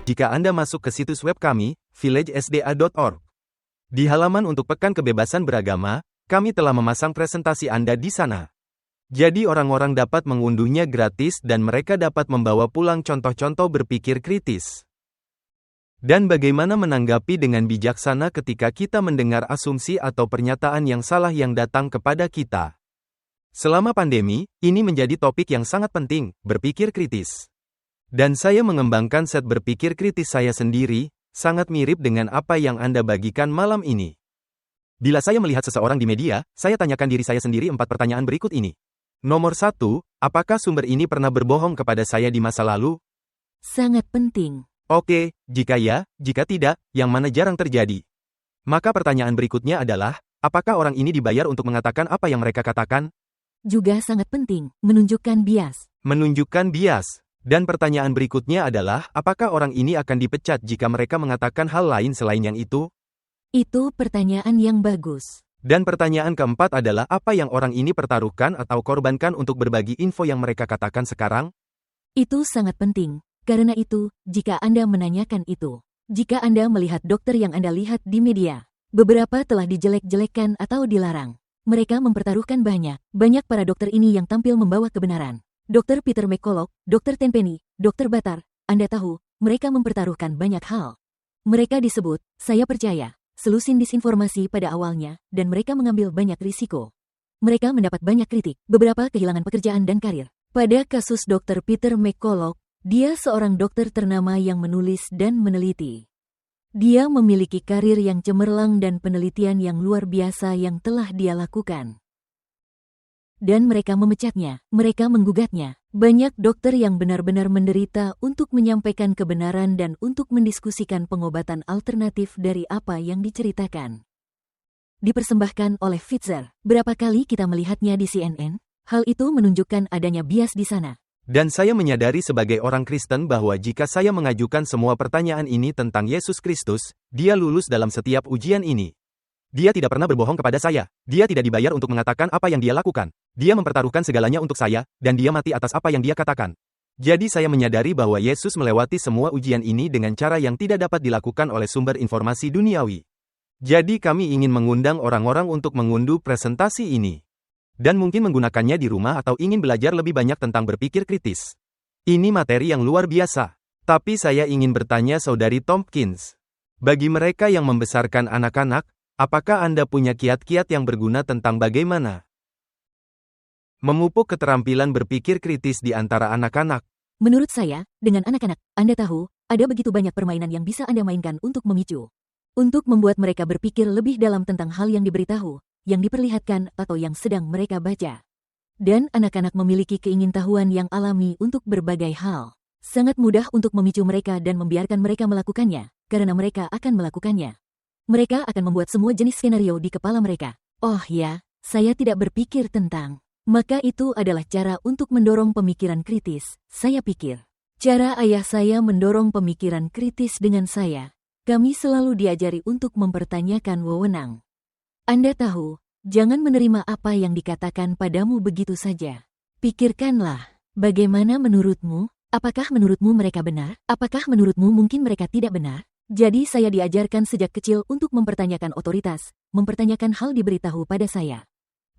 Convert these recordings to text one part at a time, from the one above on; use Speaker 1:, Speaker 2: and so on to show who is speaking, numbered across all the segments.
Speaker 1: jika Anda masuk ke situs web kami, villagesda.org. Di halaman untuk Pekan Kebebasan Beragama, kami telah memasang presentasi Anda di sana. Jadi orang-orang dapat mengunduhnya gratis dan mereka dapat membawa pulang contoh-contoh berpikir kritis. Dan bagaimana menanggapi dengan bijaksana ketika kita mendengar asumsi atau pernyataan yang salah yang datang kepada kita. Selama pandemi, ini menjadi topik yang sangat penting, berpikir kritis. Dan saya mengembangkan set berpikir kritis saya sendiri, sangat mirip dengan apa yang Anda bagikan malam ini. Bila saya melihat seseorang di media, saya tanyakan diri saya sendiri 4 pertanyaan berikut ini. Nomor 1, apakah sumber ini pernah berbohong kepada saya di masa lalu?
Speaker 2: Sangat penting.
Speaker 1: Oke, jika ya, jika tidak, yang mana jarang terjadi. Maka pertanyaan berikutnya adalah, apakah orang ini dibayar untuk mengatakan apa yang mereka katakan?
Speaker 2: Juga sangat penting, menunjukkan bias.
Speaker 1: Menunjukkan bias. Dan pertanyaan berikutnya adalah, apakah orang ini akan dipecat jika mereka mengatakan hal lain selain yang itu?
Speaker 2: Itu pertanyaan yang bagus.
Speaker 1: Dan pertanyaan keempat adalah, apa yang orang ini pertaruhkan atau korbankan untuk berbagi info yang mereka katakan sekarang?
Speaker 2: Itu sangat penting. Karena itu, jika Anda menanyakan itu, jika Anda melihat dokter yang Anda lihat di media, beberapa telah dijelek-jelekan atau dilarang. Mereka mempertaruhkan banyak para dokter ini yang tampil membawa kebenaran. Dr. Peter McCullough, Dr. Tenpenny, Dr. Batar, Anda tahu, mereka mempertaruhkan banyak hal. Mereka disebut, saya percaya, selusin disinformasi pada awalnya, dan mereka mengambil banyak risiko. Mereka mendapat banyak kritik, beberapa kehilangan pekerjaan dan karir. Pada kasus Dr. Peter McCullough, dia seorang dokter ternama yang menulis dan meneliti. Dia memiliki karir yang cemerlang dan penelitian yang luar biasa yang telah dia lakukan. Dan mereka memecatnya, mereka menggugatnya. Banyak dokter yang benar-benar menderita untuk menyampaikan kebenaran dan untuk mendiskusikan pengobatan alternatif dari apa yang diceritakan. Dipersembahkan oleh Pfizer. Berapa kali kita melihatnya di CNN? Hal itu menunjukkan adanya bias di sana.
Speaker 1: Dan saya menyadari sebagai orang Kristen bahwa jika saya mengajukan semua pertanyaan ini tentang Yesus Kristus, dia lulus dalam setiap ujian ini. Dia tidak pernah berbohong kepada saya. Dia tidak dibayar untuk mengatakan apa yang dia lakukan. Dia mempertaruhkan segalanya untuk saya, dan dia mati atas apa yang dia katakan. Jadi saya menyadari bahwa Yesus melewati semua ujian ini dengan cara yang tidak dapat dilakukan oleh sumber informasi duniawi. Jadi kami ingin mengundang orang-orang untuk mengunduh presentasi ini. Dan mungkin menggunakannya di rumah atau ingin belajar lebih banyak tentang berpikir kritis. Ini materi yang luar biasa. Tapi saya ingin bertanya Saudari Tompkins. Bagi mereka yang membesarkan anak-anak, apakah Anda punya kiat-kiat yang berguna tentang bagaimana memupuk keterampilan berpikir kritis di antara anak-anak?
Speaker 2: Menurut saya, dengan anak-anak, Anda tahu, ada begitu banyak permainan yang bisa Anda mainkan untuk memicu. Untuk membuat mereka berpikir lebih dalam tentang hal yang diberitahu, yang diperlihatkan atau yang sedang mereka baca. Dan anak-anak memiliki keingintahuan yang alami untuk berbagai hal. Sangat mudah untuk memicu mereka dan membiarkan mereka melakukannya, karena mereka akan melakukannya. Mereka akan membuat semua jenis skenario di kepala mereka. Oh ya, saya tidak berpikir tentang. Maka itu adalah cara untuk mendorong pemikiran kritis, saya pikir. Cara ayah saya mendorong pemikiran kritis dengan saya. Kami selalu diajari untuk mempertanyakan wewenang. Anda tahu, jangan menerima apa yang dikatakan padamu begitu saja. Pikirkanlah, bagaimana menurutmu? Apakah menurutmu mereka benar? Apakah menurutmu mungkin mereka tidak benar? Jadi saya diajarkan sejak kecil untuk mempertanyakan otoritas, mempertanyakan hal diberitahu pada saya.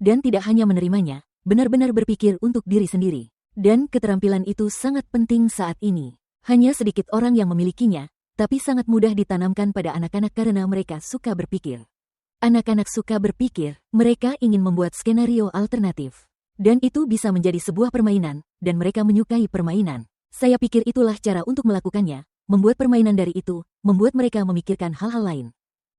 Speaker 2: Dan tidak hanya menerimanya, benar-benar berpikir untuk diri sendiri. Dan keterampilan itu sangat penting saat ini. Hanya sedikit orang yang memilikinya, tapi sangat mudah ditanamkan pada anak-anak karena mereka suka berpikir. Anak-anak suka berpikir, mereka ingin membuat skenario alternatif. Dan itu bisa menjadi sebuah permainan, dan mereka menyukai permainan. Saya pikir itulah cara untuk melakukannya, membuat permainan dari itu, membuat mereka memikirkan hal-hal lain.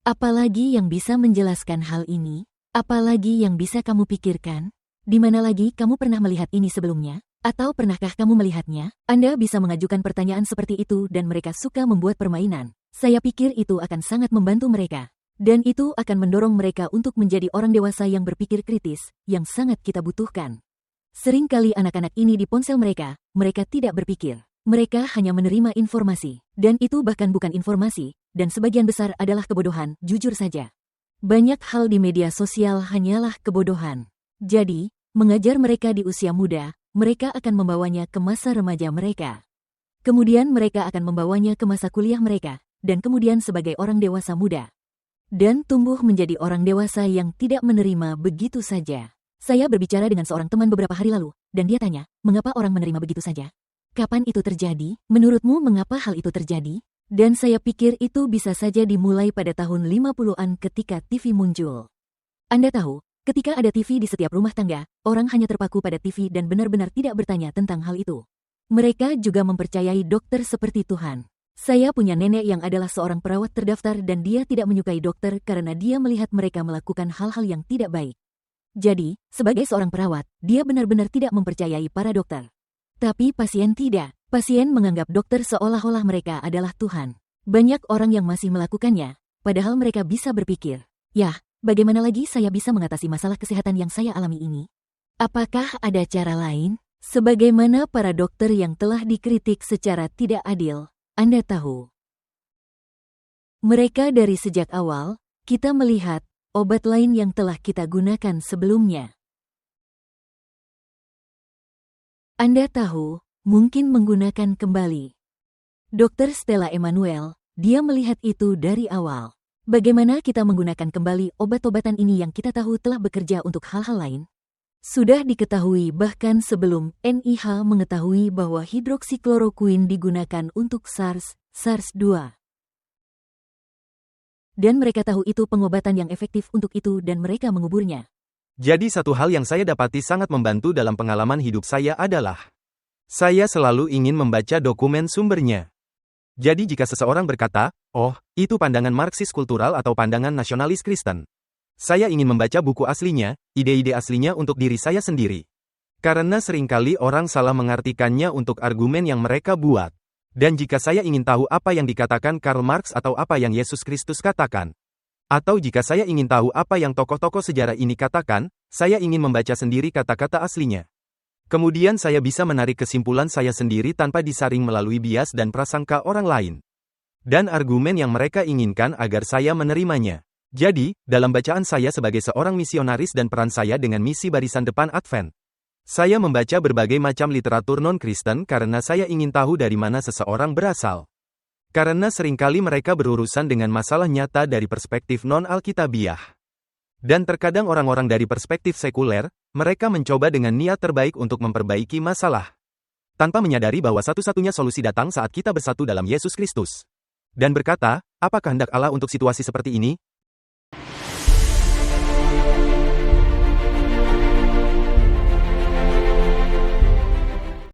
Speaker 2: Apalagi yang bisa menjelaskan hal ini? Apalagi yang bisa kamu pikirkan? Di mana lagi kamu pernah melihat ini sebelumnya? Atau pernahkah kamu melihatnya? Anda bisa mengajukan pertanyaan seperti itu dan mereka suka membuat permainan. Saya pikir itu akan sangat membantu mereka. Dan itu akan mendorong mereka untuk menjadi orang dewasa yang berpikir kritis, yang sangat kita butuhkan. Seringkali anak-anak ini di ponsel mereka tidak berpikir. Mereka hanya menerima informasi. Dan itu bahkan bukan informasi, dan sebagian besar adalah kebodohan, jujur saja. Banyak hal di media sosial hanyalah kebodohan. Jadi, mengajar mereka di usia muda, mereka akan membawanya ke masa remaja mereka. Kemudian mereka akan membawanya ke masa kuliah mereka, dan kemudian sebagai orang dewasa muda. Dan tumbuh menjadi orang dewasa yang tidak menerima begitu saja. Saya berbicara dengan seorang teman beberapa hari lalu, dan dia tanya, mengapa orang menerima begitu saja? Kapan itu terjadi? Menurutmu mengapa hal itu terjadi? Dan saya pikir itu bisa saja dimulai pada tahun 50-an ketika TV muncul. Anda tahu, ketika ada TV di setiap rumah tangga, orang hanya terpaku pada TV dan benar-benar tidak bertanya tentang hal itu. Mereka juga mempercayai dokter seperti Tuhan. Saya punya nenek yang adalah seorang perawat terdaftar dan dia tidak menyukai dokter karena dia melihat mereka melakukan hal-hal yang tidak baik. Jadi, sebagai seorang perawat, dia benar-benar tidak mempercayai para dokter. Tapi pasien tidak. Pasien menganggap dokter seolah-olah mereka adalah Tuhan. Banyak orang yang masih melakukannya, padahal mereka bisa berpikir, "Yah, bagaimana lagi saya bisa mengatasi masalah kesehatan yang saya alami ini? Apakah ada cara lain?" Sebagaimana para dokter yang telah dikritik secara tidak adil, Anda tahu. Mereka dari sejak awal, kita melihat obat lain yang telah kita gunakan sebelumnya. Anda tahu, mungkin menggunakan kembali. Dr. Stella Emanuel, dia melihat itu dari awal. Bagaimana kita menggunakan kembali obat-obatan ini yang kita tahu telah bekerja untuk hal-hal lain? Sudah diketahui bahkan sebelum NIH mengetahui bahwa hidroksiklorokuin digunakan untuk SARS-2. Dan mereka tahu itu pengobatan yang efektif untuk itu dan mereka menguburnya.
Speaker 1: Jadi satu hal yang saya dapati sangat membantu dalam pengalaman hidup saya adalah saya selalu ingin membaca dokumen sumbernya. Jadi jika seseorang berkata, "Oh, itu pandangan Marxis kultural atau pandangan nasionalis Kristen," saya ingin membaca buku aslinya, ide-ide aslinya untuk diri saya sendiri. Karena seringkali orang salah mengartikannya untuk argumen yang mereka buat. Dan jika saya ingin tahu apa yang dikatakan Karl Marx atau apa yang Yesus Kristus katakan, atau jika saya ingin tahu apa yang tokoh-tokoh sejarah ini katakan, saya ingin membaca sendiri kata-kata aslinya. Kemudian saya bisa menarik kesimpulan saya sendiri tanpa disaring melalui bias dan prasangka orang lain. Dan argumen yang mereka inginkan agar saya menerimanya. Jadi, dalam bacaan saya sebagai seorang misionaris dan peran saya dengan misi barisan depan Advent, saya membaca berbagai macam literatur non-Kristen karena saya ingin tahu dari mana seseorang berasal. Karena seringkali mereka berurusan dengan masalah nyata dari perspektif non-Alkitabiah. Dan terkadang orang-orang dari perspektif sekuler, mereka mencoba dengan niat terbaik untuk memperbaiki masalah. Tanpa menyadari bahwa satu-satunya solusi datang saat kita bersatu dalam Yesus Kristus. Dan berkata, apa kehendak Allah untuk situasi seperti ini?